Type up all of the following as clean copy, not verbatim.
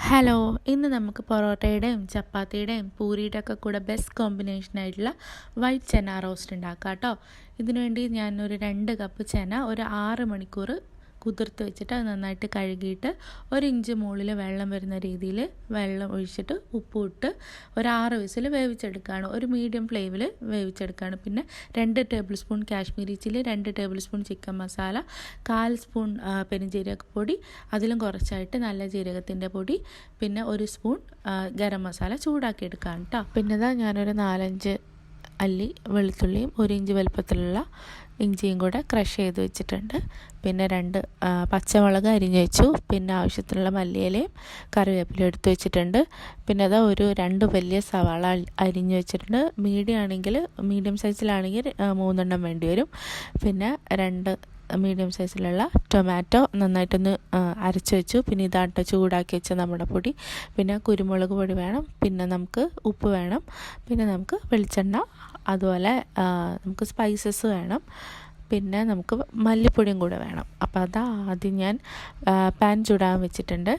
Hello, ഇന്ന് നമുക്ക് പൊറോട്ടയുടെയും ചപ്പാത്തിയുടെയും പൂരിയുടെ ഒക്കെ കൂടെ ബെസ്റ്റ് കോമ്പിനേഷനായിട്ടുള്ള വൈറ്റ് ചെന റോസ്റ്റ് ഉണ്ടാക്കാം കേട്ടോ. ഇതിനുവേണ്ടി ഞാനൊരു 2 കപ്പ് ചെന ഒരു 6 മണിക്കൂർ കുതിർത്ത് വെച്ചിട്ട് അത് നന്നായിട്ട് കഴുകിയിട്ട് 1 ഇഞ്ച് മുകളിൽ വെള്ളം വരുന്ന രീതിയിൽ വെള്ളം ഒഴിച്ചിട്ട് ഉപ്പും ഇട്ട് ഒരു 6 വിസിൽ വേവിച്ചെടുക്കുകയാണ്. ഒരു മീഡിയം ഫ്ലെയിമിൽ വേവിച്ചെടുക്കുകയാണ്. പിന്നെ 2 tablespoon Kashmiri chilli, 2 tablespoon chicken masala, 1/4 spoon പെരുംജീരകപ്പൊടി, അതിലും കുറച്ചായിട്ട് നല്ല ജീരകത്തിൻ്റെ പൊടി, പിന്നെ 1 സ്പൂൺ ഗരം മസാല ചൂടാക്കി എടുക്കാം കേട്ടോ. പിന്നെ ഞാനൊരു 4-5 അല്ലി വെളുത്തുള്ളിയും 1 ഇഞ്ച് വലുപ്പത്തിലുള്ള ഇഞ്ചിയും കൂടെ ക്രഷ് ചെയ്ത് വെച്ചിട്ടുണ്ട്. പിന്നെ 2 പച്ചമുളക് അരിഞ്ഞ് വെച്ചു. പിന്നെ ആവശ്യത്തിനുള്ള മല്ലിയിലയും കറിവേപ്പിലയും എടുത്ത് വെച്ചിട്ടുണ്ട്. പിന്നെ ഒരു 2 വലിയ സവാള അരിഞ്ഞ് വെച്ചിട്ടുണ്ട്. മീഡിയം സൈസിലാണെങ്കിൽ 3 എണ്ണം വേണ്ടി വരും. പിന്നെ 2 മീഡിയം സൈസിലുള്ള ടൊമാറ്റോ നന്നായിട്ടൊന്ന് അരച്ച് വെച്ചു. പിന്നെ ഇതാട്ടോ ചൂടാക്കി വെച്ച നമ്മുടെ പൊടി. പിന്നെ കുരുമുളക് പൊടി വേണം. പിന്നെ നമുക്ക് ഉപ്പ് വേണം. പിന്നെ നമുക്ക് വെളിച്ചെണ്ണ, അതുപോലെ നമുക്ക് സ്പൈസസ് വേണം. പിന്നെ നമുക്ക് മല്ലിപ്പൊടിയും കൂടെ വേണം. അപ്പോൾ ആദ്യം ഞാൻ പാൻ ചൂടാൻ വെച്ചിട്ടുണ്ട്.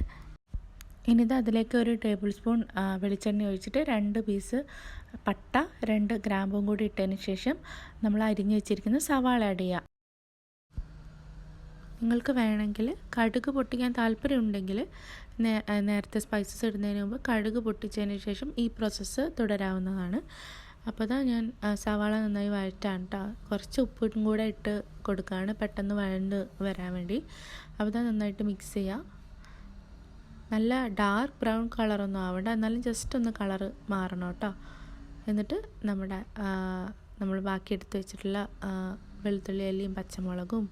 അതിലേക്ക് 1 ടേബിൾ സ്പൂൺ വെളിച്ചെണ്ണ ഒഴിച്ചിട്ട് 2 പീസ് പട്ട, 2 ഗ്രാമ്പും കൂടി ഇട്ടതിന് ശേഷം നമ്മൾ അരിഞ്ഞ് വെച്ചിരിക്കുന്ന സവാള ആഡ് ചെയ്യുക. നിങ്ങൾക്ക് വേണമെങ്കിൽ കടുക് പൊട്ടിക്കാൻ താല്പര്യമുണ്ടെങ്കിൽ നേരത്തെ സ്പൈസസ് ഇടുന്നതിന് മുമ്പ് കടുക് പൊട്ടിച്ചതിന് ശേഷം ഈ പ്രോസസ്സ് തുടരാവുന്നതാണ്. അപ്പോൾ ഞാൻ സവാള നന്നായി വഴറ്റാണ് കേട്ടോ. കുറച്ച് ഉപ്പും കൂടെ ഇട്ട് കൊടുക്കുകയാണ്, പെട്ടെന്ന് വഴണ്ട് വരാൻ വേണ്ടി. അപ്പോൾ നന്നായിട്ട് മിക്സ് ചെയ്യുക. നല്ല ഡാർക്ക് ബ്രൗൺ കളറൊന്നും ആവണ്ട, എന്നാലും ജസ്റ്റ് ഒന്ന് കളറ് മാറണം കേട്ടോ. എന്നിട്ട് നമ്മൾ ബാക്കി എടുത്ത് വെച്ചിട്ടുള്ള വെളുത്തുള്ളി അല്ലിയും പച്ചമുളകും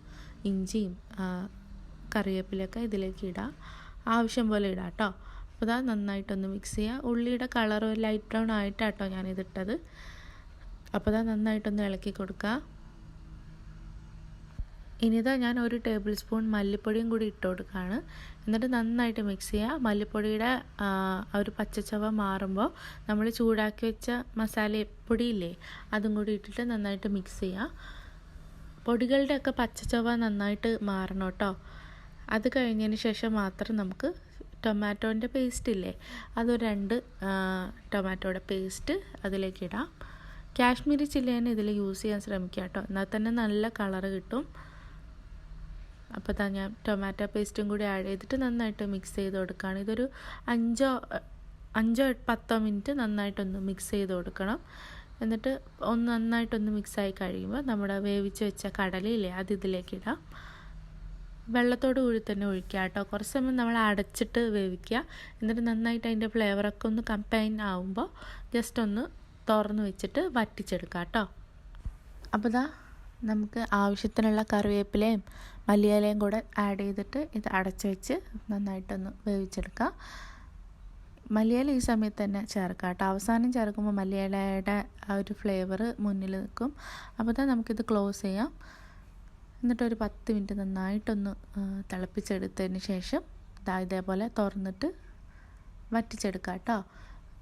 ഇഞ്ചിയും കറിവേപ്പിലൊക്കെ ഇതിലേക്ക് ഇടാം. ആവശ്യം പോലെ ഇടാം കേട്ടോ. അപ്പോൾ നന്നായിട്ടൊന്ന് മിക്സ് ചെയ്യുക. ഉള്ളിയുടെ കളർ ലൈറ്റ് ബ്രൗൺ ആയിട്ടാട്ടോ ഞാനിതിട്ടത്. അപ്പോൾ നന്നായിട്ടൊന്ന് ഇളക്കി കൊടുക്കുക. ഞാൻ 1 ടേബിൾ സ്പൂൺ മല്ലിപ്പൊടിയും കൂടി ഇട്ട് കൊടുക്കുകയാണ്. എന്നിട്ട് നന്നായിട്ട് മിക്സ് ചെയ്യുക. മല്ലിപ്പൊടിയുടെ ഒരു പച്ചച്ചവ മാറുമ്പോൾ നമ്മൾ ചൂടാക്കി വെച്ച മസാലപ്പൊടിയില്ലേ, അതും കൂടി ഇട്ടിട്ട് നന്നായിട്ട് മിക്സ് ചെയ്യുക. പൊടികളുടെയൊക്കെ പച്ചച്ചവ നന്നായിട്ട് മാറണം കേട്ടോ. അത് കഴിഞ്ഞതിന് ശേഷം മാത്രം നമുക്ക് ടൊമാറ്റോൻ്റെ പേസ്റ്റ് ഇല്ലേ, അതൊരു 2 ടൊമാറ്റോയുടെ പേസ്റ്റ് അതിലേക്ക് ഇടാം. കാശ്മീരി ചില്ലിയാണ് ഇതിൽ യൂസ് ചെയ്യാൻ ശ്രമിക്കുക കേട്ടോ, എന്നാൽ തന്നെ നല്ല കളറ് കിട്ടും. അപ്പോൾ ഞാൻ ടൊമാറ്റോ പേസ്റ്റും കൂടി ആഡ് ചെയ്തിട്ട് നന്നായിട്ട് മിക്സ് ചെയ്ത് കൊടുക്കുകയാണ്. ഇതൊരു 5-10 മിനിറ്റ് നന്നായിട്ടൊന്ന് മിക്സ് ചെയ്ത് കൊടുക്കണം. എന്നിട്ട് നന്നായിട്ടൊന്ന് മിക്സായി കഴിയുമ്പോൾ നമ്മുടെ വേവിച്ച് വെച്ച കടലയില്ലേ, അത് ഇതിലേക്ക് ഇടാം. വെള്ളത്തോട് കൂടി തന്നെ ഒഴിക്കുക കേട്ടോ. കുറച്ച് സമയം നമ്മൾ അടച്ചിട്ട് വേവിക്കുക. എന്നിട്ട് നന്നായിട്ട് അതിൻ്റെ ഫ്ലേവറൊക്കെ ഒന്ന് കമ്പൈൻ ആവുമ്പോൾ ജസ്റ്റ് ഒന്ന് തുറന്ന് വെച്ചിട്ട് വറ്റിച്ചെടുക്കുക കേട്ടോ. അപ്പോൾ നമുക്ക് ആവശ്യത്തിനുള്ള കറിവേപ്പിലയും മല്ലിയിലയും കൂടെ ആഡ് ചെയ്തിട്ട് ഇത് അടച്ച് വെച്ച് നന്നായിട്ടൊന്ന് വേവിച്ചെടുക്കുക. മല്ലിയില ഈ സമയത്ത് തന്നെ ചേർക്കാം കേട്ടോ. അവസാനം ചേർക്കുമ്പോൾ മല്ലിയിലയുടെ ആ ഒരു ഫ്ലേവർ മുന്നിൽ നിൽക്കും. അപ്പോൾ നമുക്കിത് ക്ലോസ് ചെയ്യാം. എന്നിട്ടൊരു 10 മിനിറ്റ് നന്നായിട്ടൊന്ന് തിളപ്പിച്ചെടുത്തതിന് ശേഷം ഇതേപോലെ തുറന്നിട്ട് വറ്റിച്ചെടുക്കാം കേട്ടോ.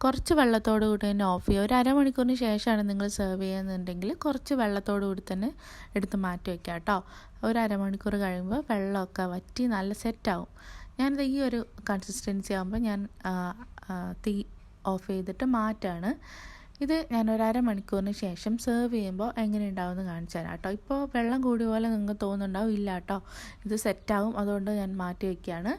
കുറച്ച് വെള്ളത്തോടു കൂടി തന്നെ ഓഫ് ചെയ്യുക. ഒരു അരമണിക്കൂറിന് ശേഷമാണ് നിങ്ങൾ സെർവ് ചെയ്യുന്നുണ്ടെങ്കിൽ കുറച്ച് വെള്ളത്തോടു കൂടി തന്നെ എടുത്ത് മാറ്റി വയ്ക്കുക കേട്ടോ. ഒരു അരമണിക്കൂർ കഴിയുമ്പോൾ വെള്ളമൊക്കെ വറ്റി നല്ല സെറ്റാവും. ഞാനിത് ഈ ഒരു കൺസിസ്റ്റൻസി ആകുമ്പോൾ ഞാൻ തീ ഓഫ് ചെയ്തിട്ട് മാറ്റാണ്. ഇത് ഞാനൊരു അരമണിക്കൂറിന് ശേഷം സെർവ് ചെയ്യുമ്പോൾ എങ്ങനെ ഉണ്ടാവുമെന്ന് കാണിച്ചു തരാം കേട്ടോ. ഇപ്പോൾ വെള്ളം കൂടിയ പോലെ നിങ്ങൾക്ക് തോന്നുന്നുണ്ടാവും, ഇല്ല കേട്ടോ, ഇത് സെറ്റാവും. അതുകൊണ്ട് ഞാൻ മാറ്റി വയ്ക്കുകയാണ്.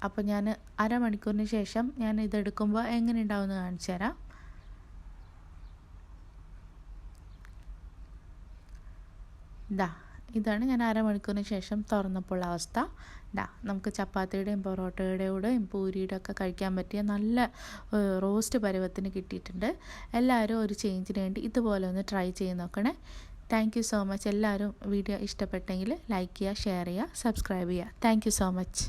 അപ്പോൾ ഞാൻ അരമണിക്കൂറിന് ശേഷം ഞാൻ ഇതെടുക്കുമ്പോൾ എങ്ങനെ ഉണ്ടാവുമെന്ന് കാണിച്ചു തരാം. ഇതാണ് ഞാൻ അരമണിക്കൂറിന് ശേഷം തുറന്നപ്പോൾ അവസ്ഥ. നമുക്ക് ചപ്പാത്തിയുടെയും പൊറോട്ടയുടെയും പൂരിയുടെ ഒക്കെ കഴിക്കാൻ പറ്റിയ നല്ല റോസ്റ്റ് പരുവത്തിന് കിട്ടിയിട്ടുണ്ട്. എല്ലാവരും ഒരു ചേഞ്ചിന് വേണ്ടി ഇതുപോലെ ഒന്ന് ട്രൈ ചെയ്ത് നോക്കണേ. Thank you so much. എല്ലാവരും വീഡിയോ ഇഷ്ടപ്പെട്ടെങ്കിൽ ലൈക്ക് ചെയ്യുക, ഷെയർ ചെയ്യുക, സബ്സ്ക്രൈബ് ചെയ്യുക. Thank you so much.